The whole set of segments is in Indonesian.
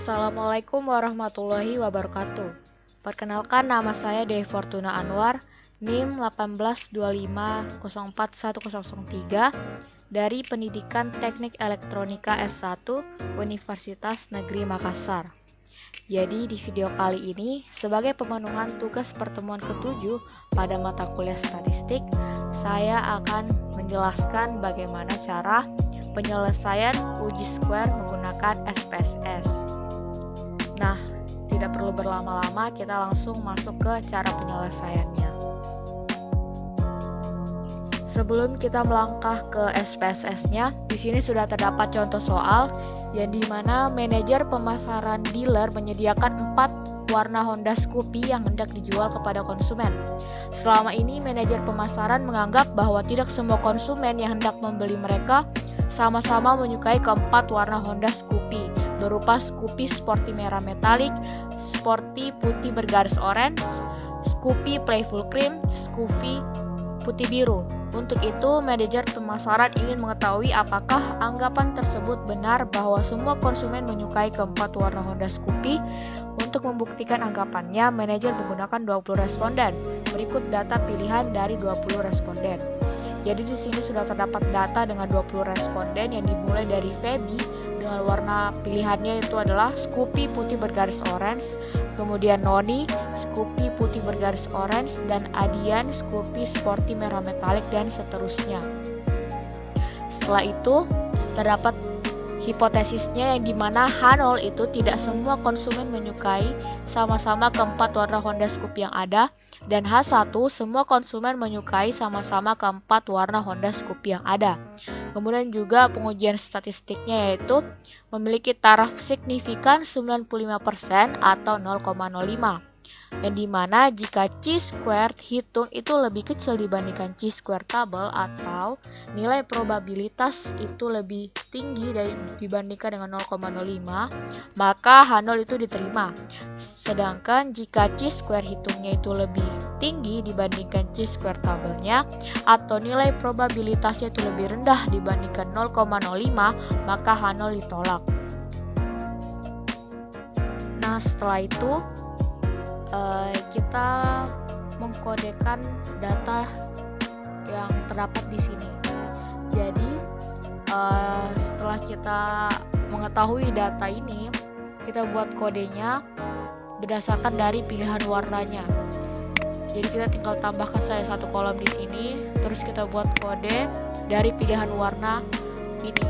Assalamualaikum warahmatullahi wabarakatuh. Perkenalkan, nama saya Devi Fortuna Anwar, NIM 182504103 dari Pendidikan Teknik Elektronika S1 Universitas Negeri Makassar. Jadi di video kali ini, sebagai pemenuhan tugas pertemuan ke-7 pada mata kuliah statistik, saya akan menjelaskan bagaimana cara penyelesaian uji square menggunakan SPSS. Nah, tidak perlu berlama-lama, kita langsung masuk ke cara penyelesaiannya. Sebelum kita melangkah ke SPSS-nya, di sini sudah terdapat contoh soal yang dimana manajer pemasaran dealer menyediakan 4 warna Honda Scoopy yang hendak dijual kepada konsumen. Selama ini manajer pemasaran menganggap bahwa tidak semua konsumen yang hendak membeli mereka sama-sama menyukai keempat warna Honda Scoopy, berupa Scoopy Sporty merah metalik, Sporty putih bergaris orange, Scoopy Playful Cream, Scoopy putih biru. Untuk itu, manajer pemasaran ingin mengetahui apakah anggapan tersebut benar bahwa semua konsumen menyukai keempat warna Honda Scoopy. Untuk membuktikan anggapannya, manajer menggunakan 20 responden. Berikut data pilihan dari 20 responden. Jadi di sini sudah terdapat data dengan 20 responden yang dimulai dari Feby dengan warna pilihannya itu adalah Scoopy putih bergaris orange, kemudian Noni Scoopy putih bergaris orange, dan Adian Scoopy Sporty merah metalik, dan seterusnya. Setelah itu terdapat hipotesisnya yang dimana H0 itu tidak semua konsumen menyukai sama-sama keempat warna Honda Scoopy yang ada, dan H1 semua konsumen menyukai sama-sama keempat warna Honda Scoopy yang ada. Kemudian juga pengujian statistiknya yaitu memiliki taraf signifikan 95% atau 0,05, yang dimana jika chi-squared hitung itu lebih kecil dibandingkan chi-squared tabel atau nilai probabilitas itu lebih tinggi dibandingkan dengan 0,05, maka H0 itu diterima. Sedangkan jika chi-square hitungnya itu lebih tinggi dibandingkan chi-square tabelnya atau nilai probabilitasnya itu lebih rendah dibandingkan 0,05, maka H0 ditolak. Nah, setelah itu kita mengkodekan data yang terdapat di sini. Jadi setelah kita mengetahui data ini, kita buat kodenya berdasarkan dari pilihan warnanya. Jadi kita tinggal tambahkan saja satu kolom di sini, terus kita buat kode dari pilihan warna ini.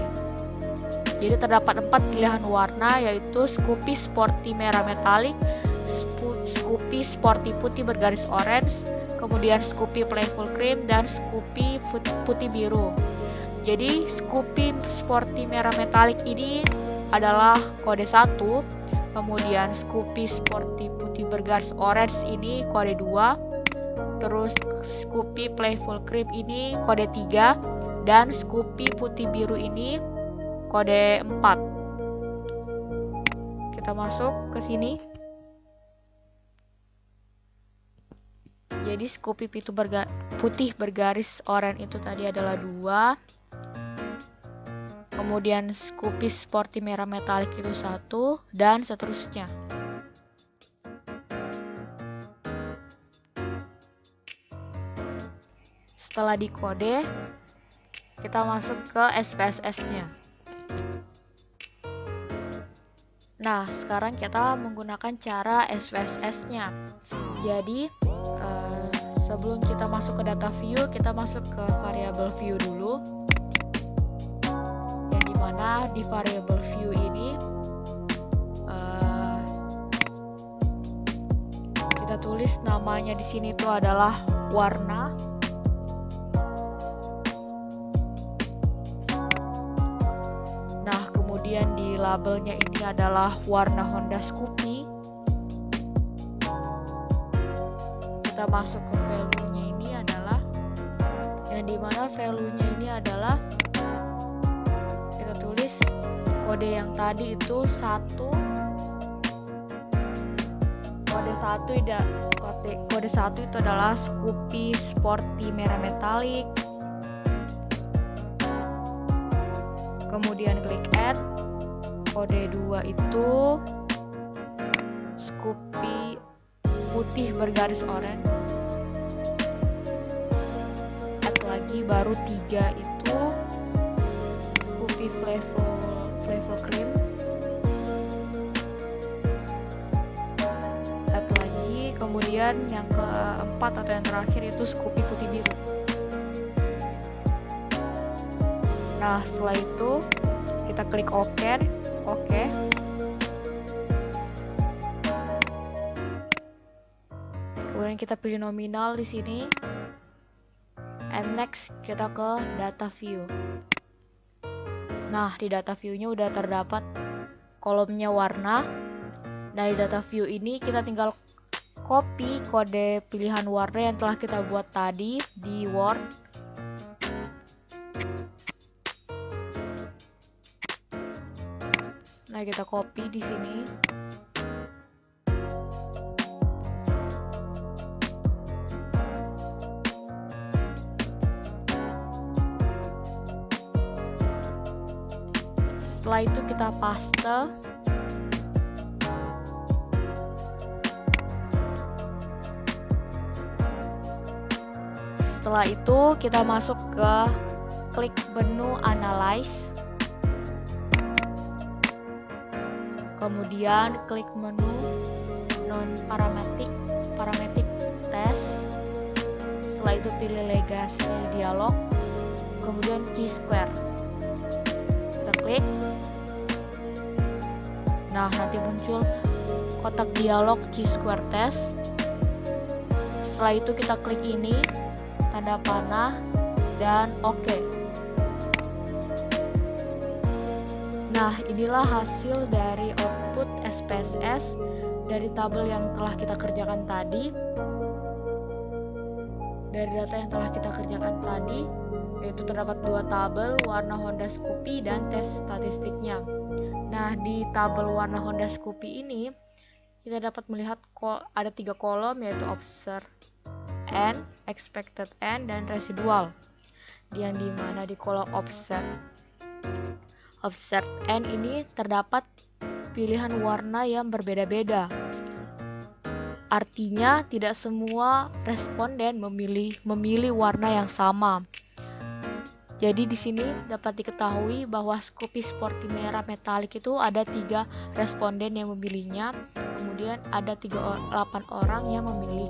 Jadi terdapat 4 pilihan warna, yaitu Scoopy Sporty merah metalik, Scoopy Sporty putih bergaris orange, kemudian Scoopy Playful Cream, dan Scoopy putih biru. Jadi Scoopy Sporty merah metalik ini adalah kode 1, kemudian Scoopy Sporty putih bergaris orange ini kode 2, terus Scoopy Playful Cream ini kode 3, dan Scoopy putih biru ini kode 4. Kita masuk ke sini. Jadi Scoopy putih bergaris oranye itu tadi adalah 2. Kemudian Scoopy Sporty merah metalik itu 1, dan seterusnya. Setelah dikode, kita masuk ke SPSS-nya. Nah, sekarang kita menggunakan cara SPSS-nya. Jadi sebelum kita masuk ke data view, kita masuk ke variable view dulu, yang dimana di variable view ini kita tulis namanya di sini itu adalah warna. Nah, kemudian di labelnya ini adalah warna Honda Scoopy. Kita masuk ke value-nya ini adalah yang dimana value-nya ini adalah kita tulis kode yang tadi itu 1, kode 1 itu adalah Scoopy Sporty merah metalik, kemudian klik add. Kode 2 itu Scoopy putih bergaris oranye. Add lagi baru 3 itu Scoopy flavor cream. Add lagi, kemudian yang keempat atau yang terakhir itu Scoopy putih biru. Nah, setelah itu kita klik OK. Kemudian kita pilih nominal di sini. And next kita ke data view. Nah, di data view-nya udah terdapat kolomnya warna. Dari data view ini kita tinggal copy kode pilihan warna yang telah kita buat tadi di Word. Nah, kita copy di sini. Setelah itu kita paste. Setelah itu kita masuk ke klik menu Analyze. Kemudian klik menu parametric test. Setelah itu pilih Legacy dialog. Kemudian chi-square. Kita klik. Nah, nanti muncul kotak dialog chi-square test. Setelah itu kita klik ini, tanda panah, dan OK. Nah, inilah hasil dari output SPSS dari tabel yang telah kita kerjakan tadi. Dari data yang telah kita kerjakan tadi, yaitu terdapat 2 tabel, warna Honda Scoopy dan tes statistiknya. Nah, di tabel warna Honda Scoopy ini, kita dapat melihat ada 3 kolom, yaitu observed N, expected N, dan residual. Yang dimana di kolom observed N ini terdapat pilihan warna yang berbeda-beda. Artinya tidak semua responden memilih warna yang sama. Jadi di sini dapat diketahui bahwa Scoopy Sporty merah metalik itu ada 3 responden yang memilihnya. Kemudian ada 8 orang yang memilih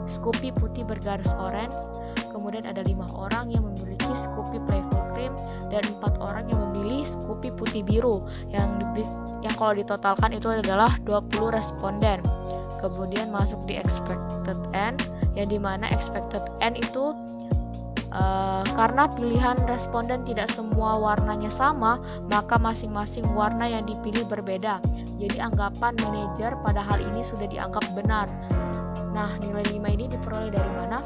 Scoopy putih bergaris oranye. Kemudian ada 5 orang yang memiliki Scoopy Playful Cream dan 4 orang yang memilih Scoopy putih biru. Yang kalau ditotalkan itu adalah 20 responden. Kemudian masuk di expected N, yang dimana expected N itu karena pilihan responden tidak semua warnanya sama, maka masing-masing warna yang dipilih berbeda. Jadi anggapan manajer pada hal ini sudah dianggap benar. Nah, nilai 5 ini diperoleh dari mana?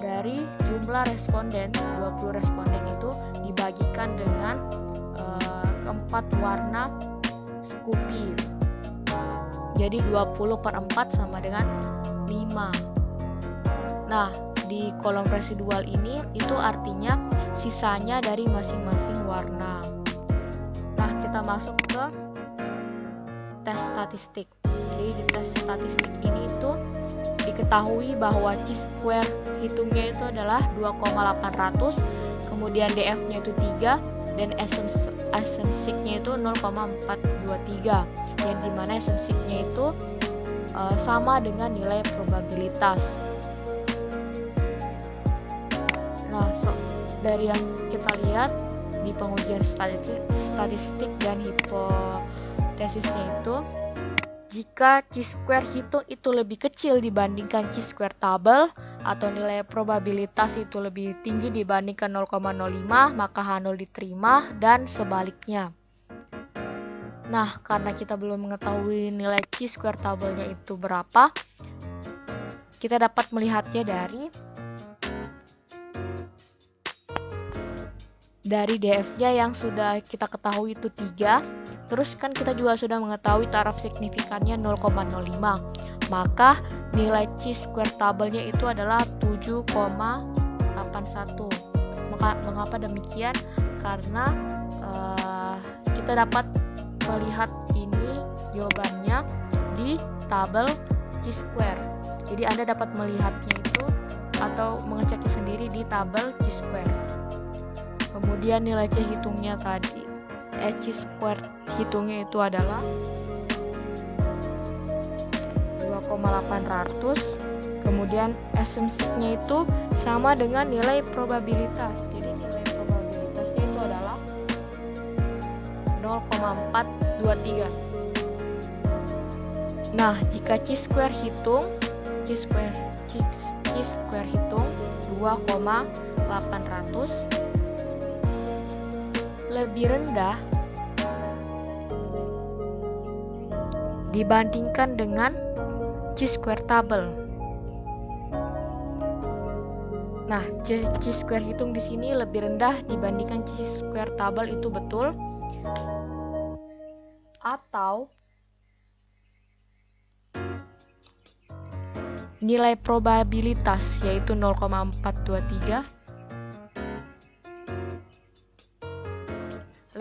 Dari jumlah responden, 20 responden itu dibagikan dengan keempat warna Scoopy. Jadi 20/4 sama dengan 5. Nah, di kolom residual ini itu artinya sisanya dari masing-masing warna. Nah, kita masuk ke tes statistik. Jadi di tes statistik ini itu diketahui bahwa chi-square hitungnya itu adalah 2,800, kemudian DF-nya itu 3, dan assumption-nya itu 0,423, yang dimana assumption-nya itu sama dengan nilai probabilitas. Nah, dari yang kita lihat di pengujian statistik dan hipotesisnya itu, jika chi-square hitung itu lebih kecil dibandingkan chi-square tabel atau nilai probabilitas itu lebih tinggi dibandingkan 0,05, maka H0 diterima dan sebaliknya. Nah, karena kita belum mengetahui nilai chi-square tabelnya itu berapa, kita dapat melihatnya dari DF-nya yang sudah kita ketahui itu 3. Terus kan kita juga sudah mengetahui taraf signifikannya 0,05. Maka nilai chi-square tabelnya itu adalah 7,81. Mengapa demikian? Karena kita dapat melihat ini jawabannya di di tabel chi-square. Jadi Anda dapat melihatnya itu atau mengeceknya sendiri di tabel chi-square. Kemudian nilai C hitungnya tadi, chi-square hitungnya itu adalah 2,800. Kemudian asumsinya itu sama dengan nilai probabilitas. Jadi nilai probabilitasnya itu adalah 0,423. Nah, jika chi-square hitung 2,800 lebih rendah dibandingkan dengan chi-square tabel. Nah, chi-square hitung di sini lebih rendah dibandingkan chi-square tabel itu betul atau nilai probabilitas yaitu 0,423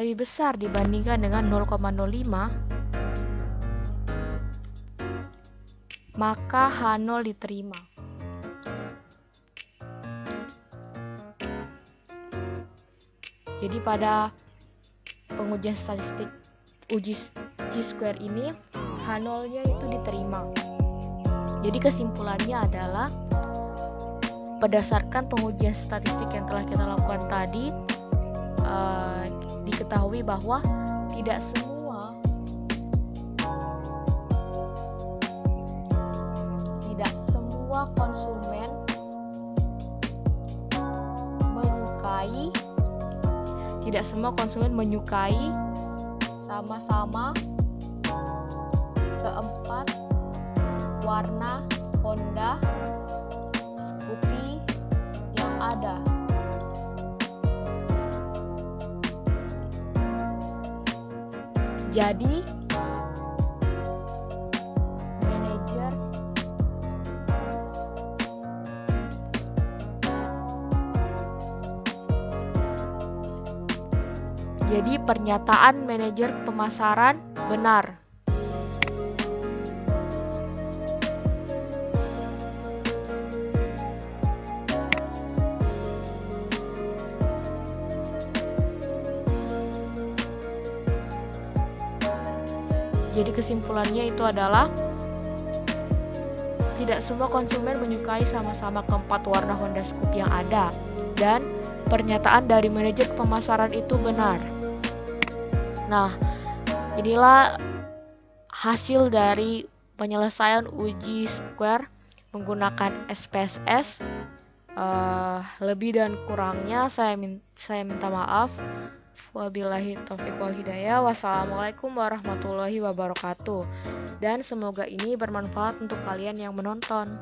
lebih besar dibandingkan dengan 0,05, maka H0 diterima. Jadi pada pengujian statistik uji chi-square ini H0-nya itu diterima. Jadi kesimpulannya adalah berdasarkan pengujian statistik yang telah kita lakukan tadi, diketahui bahwa tidak semua konsumen menyukai sama-sama keempat warna Honda Scoopy yang ada. Jadi pernyataan manajer pemasaran benar. Jadi kesimpulannya itu adalah tidak semua konsumen menyukai sama-sama keempat warna Honda Scoopy yang ada, dan pernyataan dari manajer pemasaran itu benar. Nah, inilah hasil dari penyelesaian uji square menggunakan SPSS. Lebih dan kurangnya saya minta maaf. Wabillahi taufiq wal hidayah. Wassalamualaikum warahmatullahi wabarakatuh. Dan semoga ini bermanfaat untuk kalian yang menonton.